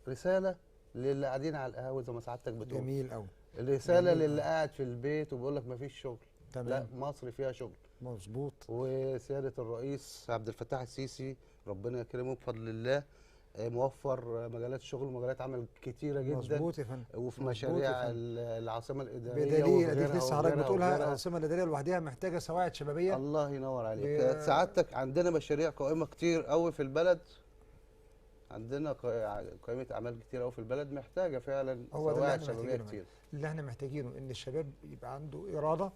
رسالة للي قاعدين على القهاوي زي ما سعادتك بتقول. جميل قوي. الرسالة للي قاعد في البيت وبيقول لك مفيش شغل. تمام. لا، مصر فيها شغل. مظبوط. وسيادة الرئيس عبد الفتاح السيسي ربنا يكرمه بفضل الله موفر مجالات شغل ومجالات عمل كتيرة جدا. مظبوط يا فندم. وفي مشاريع العاصمة الإدارية بدليل اديك لسه حضرتك بتقولها، العاصمة الإدارية لوحدها محتاجة سواعد شبابية. الله ينور عليك. سعادتك عندنا مشاريع قائمة كتير قوي في البلد، عندنا قائمة أعمال كتير قوي في البلد محتاجة فعلا سواعد شبابية كتير. اللي احنا محتاجينه ان الشباب يبقى عنده إرادة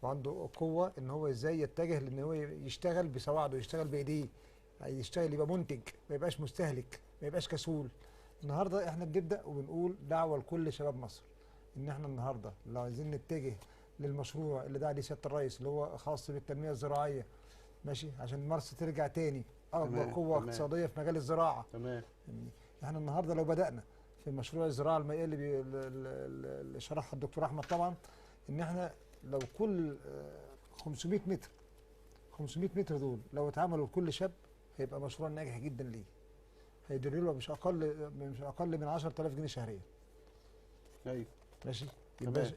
وعنده قوة ان هو ازاي يتجه لان هو يشتغل بسواعده، يشتغل بايديه، يشتغل يبقى منتج، ما يبقاش مستهلك، ما يبقاش كسول. النهارده احنا بنبدا وبنقول دعوه لكل شباب مصر ان احنا النهارده لو عايزين نتجه للمشروع اللي دعا ليه سياده الرئيس اللي هو خاص بالتنميه الزراعيه، ماشي، عشان مصر ترجع تاني اكبر قوه اقتصاديه في مجال الزراعه. تمام. احنا النهارده لو بدانا في مشروع الزراعه المائيه اللي شرحها الدكتور احمد طبعا، ان احنا لو كل 500 متر دول لو اتعملوا لكل شاب هيبقى مشروع ناجح جدا ليه. هيدر له مش اقل من 10000 جنيه شهريا. ايوه ماشي.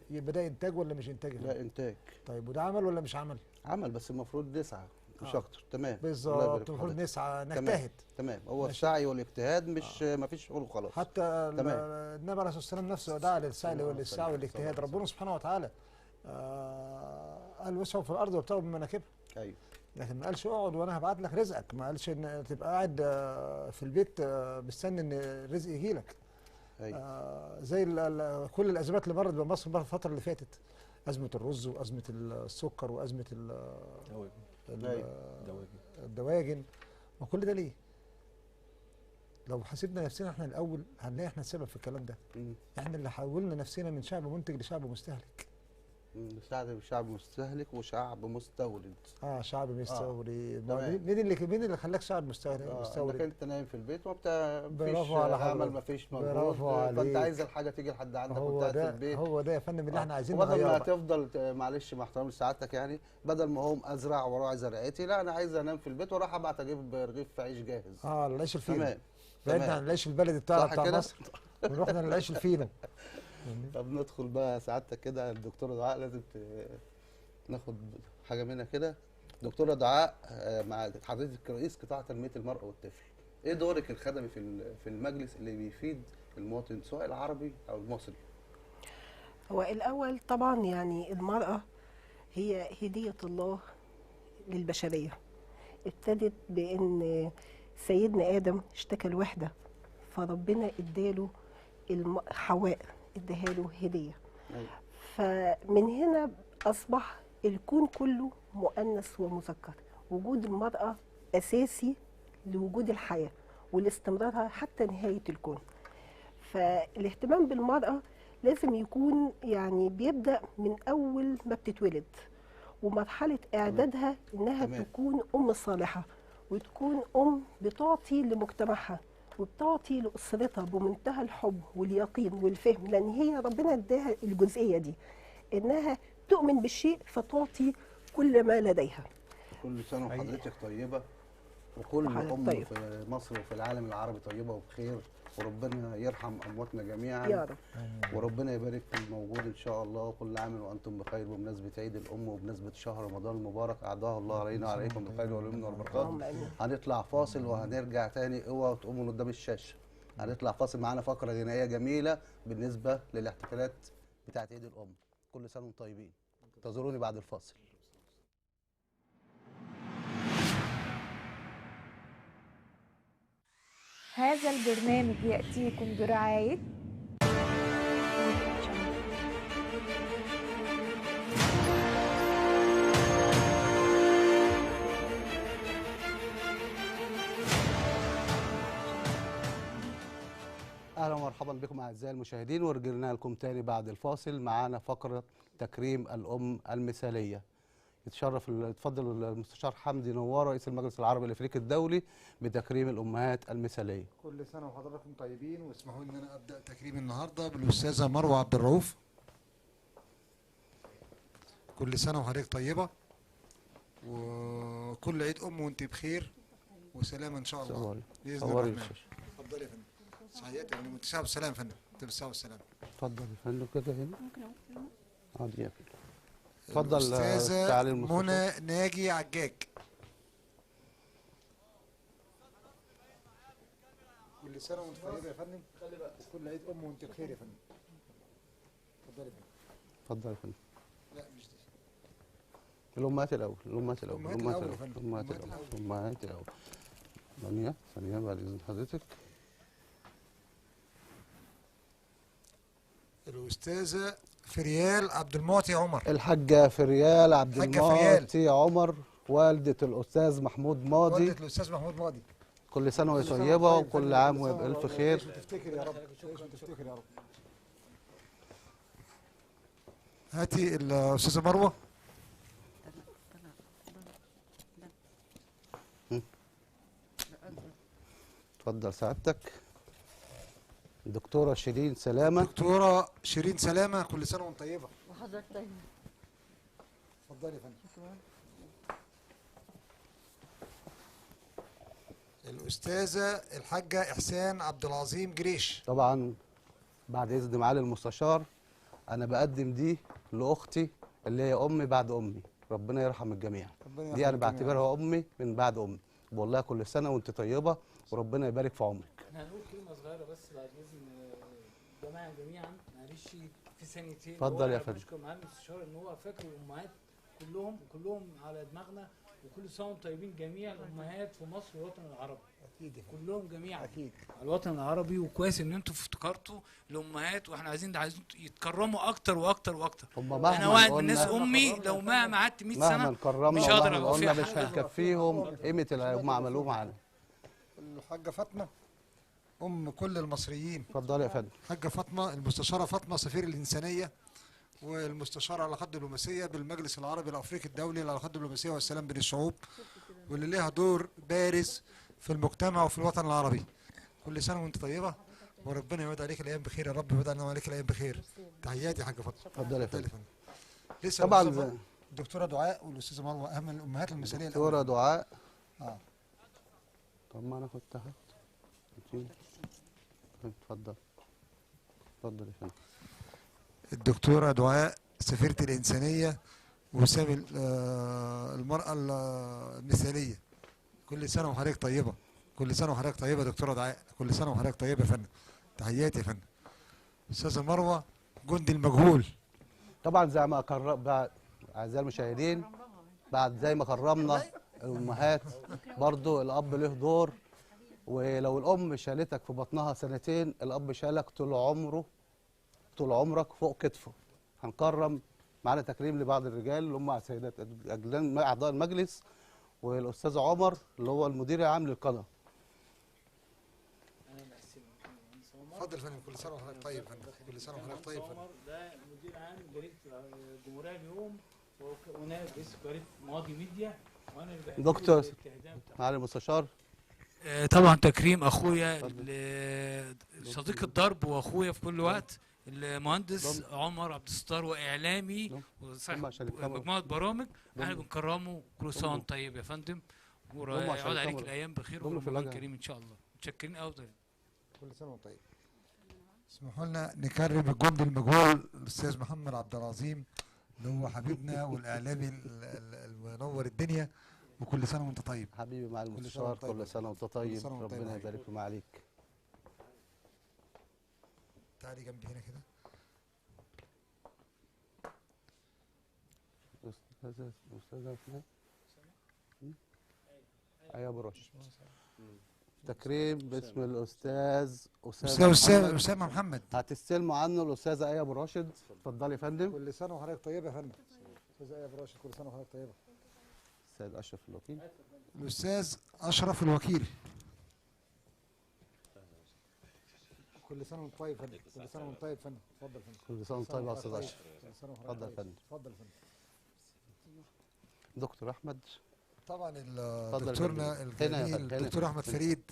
يبقى ده انتاج ولا مش انتاج؟ لا انتاج. طيب وده عمل ولا مش عمل؟ عمل، بس المفروض نسعى مش اكتر. تمام بالظبط، المفروض نسعى نجتهد. تمام. هو السعي والاجتهاد مش ما فيش شغل وخلاص. حتى النبي عليه الصلاه والسلام نفسه دعا للسعي والاجتهاد. ربنا سبحانه وتعالى قال واسعوا في الارض وابتغوا من مناكبها. ايوه. لكن ما قالش اقعد وانا هبعت لك رزقك، ما قالش ان تبقى قاعد في البيت مستني ان الرزق يجي لك. أيوة. زي كل الازمات اللي مرت بمصر الفتره اللي فاتت، ازمه الرز وازمه السكر وازمه الدواجن، وكل ده ليه؟ لو حاسبنا نفسنا احنا الاول هنلاقي احنا السبب في الكلام ده. احنا اللي حولنا نفسنا من شعب منتج لشعب مستهلك. نساعد شعب مستهلك وشعب مستورد. شعب مستورد. تمام. مين اللي خلاك شعب مستورد؟ انك انت نايم في البيت وما فيش برافو على عمل، حضرتك. ما فيش برافو مجهود، فانت عليك. عايز الحاجه تيجي لحد عندك وانت هو قاعد في ده البيت. هو ده يا فندم اللي احنا عايزين بدل ما نغيره بقى. تفضل معلش مع احترامي لسعادتك يعني، بدل ما اقوم ازرع واراعي زرعتي، لا انا عايز انام في البيت واروح ابعت اجيب رغيف عيش جاهز. العيش الفينو. تمام. بعدنا عن العيش البلدي بتاعنا صح بتاع كده؟ مصر ونروح للعيش الفينو. طب ندخل بقى سعادتك كده. الدكتوره دعاء لازم ناخد حاجه منها كده. دكتوره دعاء، مع حضرتك رئيس قطاع تنميه المراه والطفل، ايه دورك الخدمي في المجلس اللي بيفيد المواطن سواء العربي او المصري؟ هو الأول طبعا يعني المرأة هي هدية الله للبشرية. ابتدت بأن سيدنا آدم اشتكى الوحدة، فربنا اداله حواء اداها له هدية. فمن هنا أصبح الكون كله مؤنث ومذكر. وجود المرأة أساسي لوجود الحياة ولاستمرارها حتى نهاية الكون. فالاهتمام بالمرأة لازم يكون يعني بيبدأ من أول ما بتتولد، ومرحلة إعدادها إنها تمام. تكون أم صالحة، وتكون أم بتعطي لمجتمعها وبتعطي لأسرتها بمنتهى الحب واليقين والفهم، لأن هي ربنا اداها الجزئية دي إنها تؤمن بالشيء فتعطي كل ما لديها. كل سنه وحضرتك طيبه، وكل وحضرتك ام طيب. في مصر وفي العالم العربي طيبه وبخير، وربنا يرحم امواتنا جميعا يا رب. وربنا يبارك في الموجود ان شاء الله. وكل عام وانتم بخير بمناسبه عيد الام وبمناسبه شهر رمضان المبارك، اعداه الله علينا وعليكم بالخير واليمن والبركات. اللهم آمين. هنطلع فاصل وهنرجع تاني. اوعوا تقوموا من قدام الشاشه. هنطلع فاصل، معانا فقره غنائيه جميله بالنسبه للاحتفالات بتاعه عيد الام. كل سنه وانتم طيبين. انتظروني بعد الفاصل. هذا البرنامج يأتيكم برعاية اهلا ومرحبا بكم اعزائي المشاهدين، ورجعنا لكم تاني بعد الفاصل. معانا فقره تكريم الام المثاليه. يتفضل المستشار حمدي نوار رئيس المجلس العربي الافريقي الدولي بتكريم الامهات المثاليه. كل سنه وحضراتكم طيبين، واسمحوا لي ان انا ابدا تكريم النهارده بالاستاذه مروه عبد الرؤوف. كل سنه وحضرتك طيبه، وكل عيد ام وانت بخير وسلامه ان شاء الله باذن الرحمن. اتفضلي يا فندم. صحياتي يعني متساوي بالسلام يا فندم. متساوي بالسلام. اتفضل يا فندم كده هنا. ممكن اتفضل استاذه منى ناجي عجاج. كل سنه وانت طيبه يا فندم، وكل عيد ام وانت بخير يا فندم. اتفضلي يا فندم. اتفضل يا فندم. لا مش دي. الامهات الاول. الامهات الاول. الأمهات الامهات الأول يا الاول. فندم. الامهات الاول. الامهات الاول. ثانيه بعد اذن حضرتك. الاستاذه فريال عبد المعطي عمر. الحاجه فريال عبد الحاجة فريال. المعطي عمر، والده الاستاذ محمود ماضي. والدة الاستاذ محمود ماضي. كل سنه وهي طيبه وكل عام وهي بالف خير. تفتكر يا رب. تفتكر يا رب. هاتي الاستاذه مروه. اتفضل سعادتك. دكتوره شيرين سلامه. دكتوره شيرين سلامه، كل سنه وانت طيبه. وحضرتك طيب. اتفضلي يا فندم. الاستاذه الحاجه احسان عبد العظيم جريش. طبعا بعد اذن معالي المستشار انا بقدم دي لاختي اللي هي امي بعد امي، ربنا يرحم الجميع. دي انا بعتبرها امي من بعد امي. بقول لها كل سنه وانت طيبه وربنا يبارك في عمرك. احنا هنقول كلمه صغيره بس بعد اذن الجماعه جميعا، معلش في ثانيتين. اتفضل يا فندم. بشكر معالي المستشار ان هو فاكر الامهات كلهم على دماغنا، وكل سنه وانتم طيبين جميع الامهات في مصر والوطن العربي. اكيد كلهم جميعا. اكيد. على الوطن العربي، وكويس ان انتم افتكرتوا الامهات، واحنا عايزين يتكرموا اكتر واكتر واكتر. انا واحد من الناس امي لو مهما قعدت 100 سنه مهما كرمنا مش هقدر ومهما اوفيها قلنا مش هنكفيهم قيمه اللي هم عملوه معانا. الحاجه فاطمه ام كل المصريين. اتفضلي يا فندم. الحاجه فاطمه، المستشاره فاطمه سفير الانسانيه، والمستشار على العلاقات الدبلوماسيه بالمجلس العربي الافريقي الدولي للعلاقات الدبلوماسيه والسلام بين الشعوب، واللي ليها دور بارز في المجتمع وفي الوطن العربي. كل سنه وانت طيبه، وربنا يعود عليك الايام بخير يا رب، يعود عليك الايام بخير. تحياتي يا حاج فاطمه. اتفضل يا فندم. لسه طبعا الدكتوره دعاء والاستاذه مروه اهم الامهات المثاليه. الدكتوره دعاء. طب ما انا كنت تحت. اتفضل اتفضل يا فندم. الدكتوره دعاء سفيره الانسانيه وسام المراه المثاليه. كل سنه وحضرتك طيبه، كل سنه وحضرتك طيبه يا دكتوره دعاء، كل سنه وحضرتك طيبه يا فندم. تحياتي يا فندم. استاذه مروه جندي المجهول. طبعا زي ما اعزائي المشاهدين، بعد زي ما كرمنا الامهات برضو الاب له دور، ولو الام شالتك في بطنها سنتين الاب شالك طول عمره، طول عمرك فوق كتفه. هنكرم معانا تكريم لبعض الرجال اللي هم سيدات اعضاء المجلس، والاستاذ عمر اللي هو المدير العام للقناه. اتفضل يا فندم. كل سنه وحضرتك طيب يا فندم. كل سنه وحضرتك طيب يا فندم. ده مدير عام جريده الجمهوريه اليوم، ونائب رئيس جريده مواضي ميديا، وانا اللي بقدم دكتور معالي المستشار. طبعا تكريم اخويا صديق الدرب واخويا في كل وقت المهندس عمر عبد الستار، واعلامي وصاحب مجموعه برامج. احنا بنكرمه. كل سنه وانت طيب يا فندم، ويعود عليك الايام بخير ورمضان كريم ان شاء الله. متشكرين قوي. كل سنه وانت طيب. اسمحوا لنا نكرم الجندي المجهول الاستاذ محمد عبد العظيم اللي هو حبيبنا والاعلامي المنور الدنيا، وكل سنه وانت طيب. حبيبي مع المستشار، كل سنه وانت طيب، ربنا يبارك له عليك. تعالي جنبي هنا كده. استاذه ايوه ابو رشد. تكريم باسم الاستاذ اسامه محمد. هتستلموا عنه الاستاذه ايه ابو راشد. اتفضلي يا فندم. كل سنه وحضرتك طيبه يا فندم. استاذه ايه ابو راشد، كل سنه وحضرتك طيبه. السيد اشرف الوكيل. الاستاذ اشرف الوكيل. كل سنه وانت طيب يا فندم. كل سنه وانت طيب يا فندم. اتفضل يا فندم. كل سنه وانت طيب يا استاذ اشرف. اتفضل يا فندم. اتفضل يا فندم. دكتور احمد. طبعا دكتورنا الجميل الدكتور احمد فريد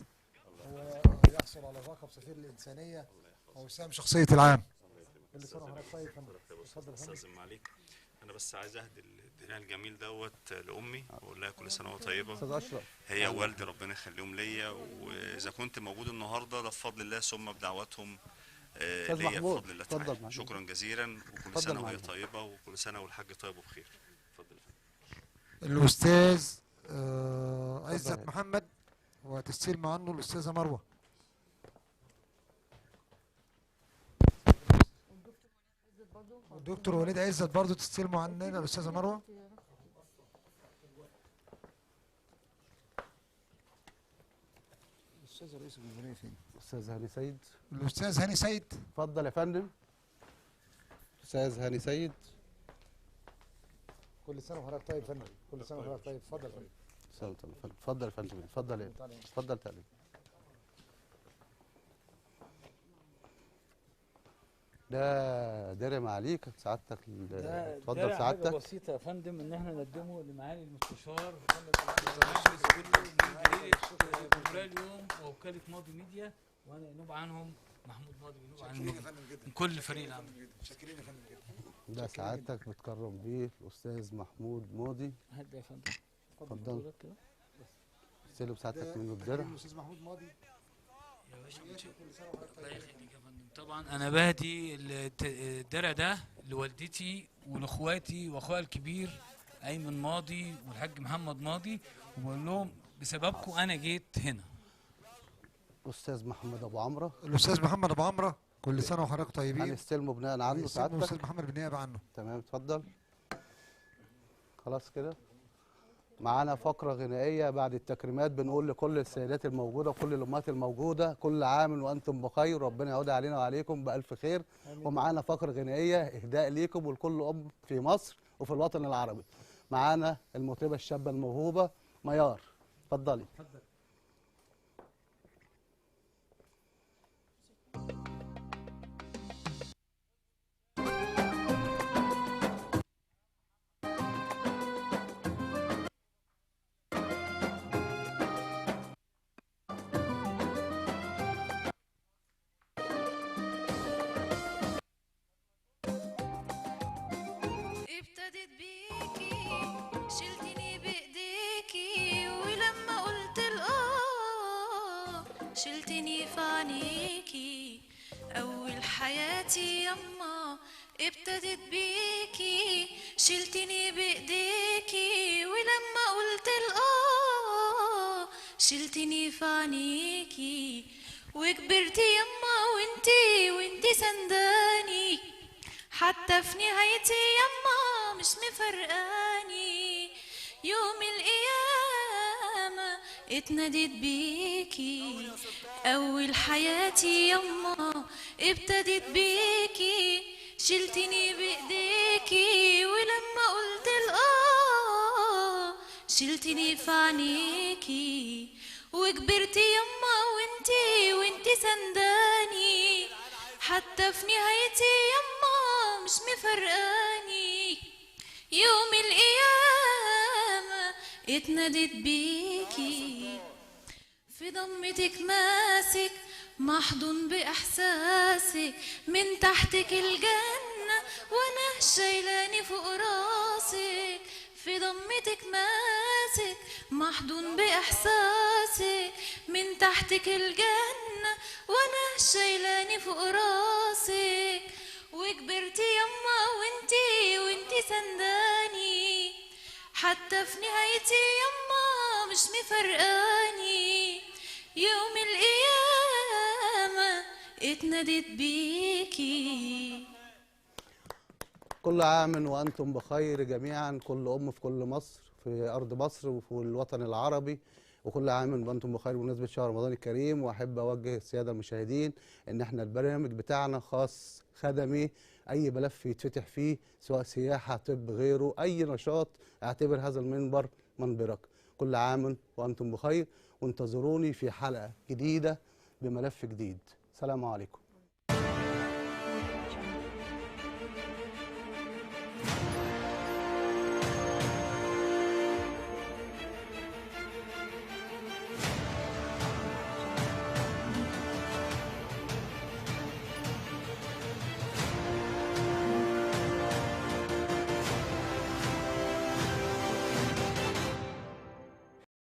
هو يحصل على لقب سفير الانسانيه وسام شخصيه العام. كل سنه وحضرتك طيب يا فندم. اتفضل يا فندم. استاذ عليك. انا بس عايز اهدي الدراع الجميل دوت لامي واقول لها كل سنه وهي طيبه. استاذ اشرف. هي ووالدي ربنا يخليهم ليا، واذا كنت موجود النهارده ده بفضل الله ثم بدعواتهم ليا بفضل الله تعالى. شكرا جزيلا، وكل سنه وهي طيبه، وكل سنه والحاج طيب وبخير. اتفضل يا فندم. الاستاذ عزت محمد، وهتستلم عنه الاستاذه مروه. والدكتور وليد عزت برضه تستلموا عننا الاستاذه مروه. الاستاذ رئيس الجمهوريه فين؟ الاستاذ هاني سيد. الاستاذ هاني سيد. اتفضل يا فندم. استاذ هاني سيد. كل سنه وحضرتك طيب يا فندم. كل سنه وحضرتك طيب. اتفضل يا فندم. اتفضل يا فندم. اتفضل. اتفضل تعالى. ده درع معاليك سعادتك. اتفضل سعادتك. حاجه بسيطه يا فندم ان احنا نقدمه لمعالي المستشار المجلس كله من جمهوريه اليوم ووكاله ماضي ميديا، وانا ينوب عنهم محمود ماضي ينوب عنهم من كل فريق العمل. شاكرين يا فندم جدا. ده سعادتك متكرم بيه الاستاذ محمود ماضي. هات يا فندم. اتفضل. استلم سعادتك منه الدرع. الاستاذ محمود ماضي يا باشا. الله يخليك يا فندم. طبعا انا بهدي الدرع ده لوالدتي ولاخواتي واخويا الكبير ايمن ماضي والحاج محمد ماضي، وبقول لهم بسببكم انا جيت هنا. استاذ محمد ابو عمره. الاستاذ محمد ابو عمره، كل سنه وحضرتك طيبين. هنستلمه بناء عنه سعادتك. الاستاذ محمد بالنيابه عنه. تمام. اتفضل. خلاص كده. معانا فقرة غنائية بعد التكريمات. بنقول لكل السيدات الموجودة وكل الأمهات الموجودة كل عام وأنتم بخير، ربنا يعود علينا وعليكم بألف خير. ومعانا فقرة غنائية إهداء ليكم ولكل أم في مصر وفي الوطن العربي. معانا المطربة الشابة الموهوبة ميار. اتفضلي. حياتي يما ابتدت بيكي، شلتني بايديكي ولما قلت الآه شلتني في عينيكي، وكبرتي يما وانتي سنداني، حتى في نهايتي يما مش مفرقاني. يوم القيامة اتناديت بيكي، أول حياتي يما ابتدت بيكي، شلتني بإيديكي ولما قلت الآه شلتني في عينيكي، وكبرتي يما وانتي سنداني، حتى في نهايتي يما مش مفرقاني. يوم القيامة اتناديت بيكي، في ضمتك ماسك محضون بإحساسك، من تحتك الجنة وأنا شايلاني فوق راسك. في ضمتك ماسك محضون بإحساسك، من تحتك الجنة وأنا شايلاني فوق راسك، وكبرتي يما وانتي سنداني، حتى في نهايتي يما مش مفرقاني. يوم القيامة اتناديت بيكي. كل عام وأنتم بخير جميعا، كل أم في كل مصر، في أرض مصر وفي الوطن العربي، وكل عام وأنتم بخير بمناسبة شهر رمضان الكريم. وأحب أوجه السادة المشاهدين إن إحنا البرنامج بتاعنا خاص خدمي، أي ملف يتفتح فيه سواء سياحة طب غيره أي نشاط اعتبر هذا المنبر منبرك. كل عام وأنتم بخير، وانتظروني في حلقة جديدة بملف جديد. سلام عليكم.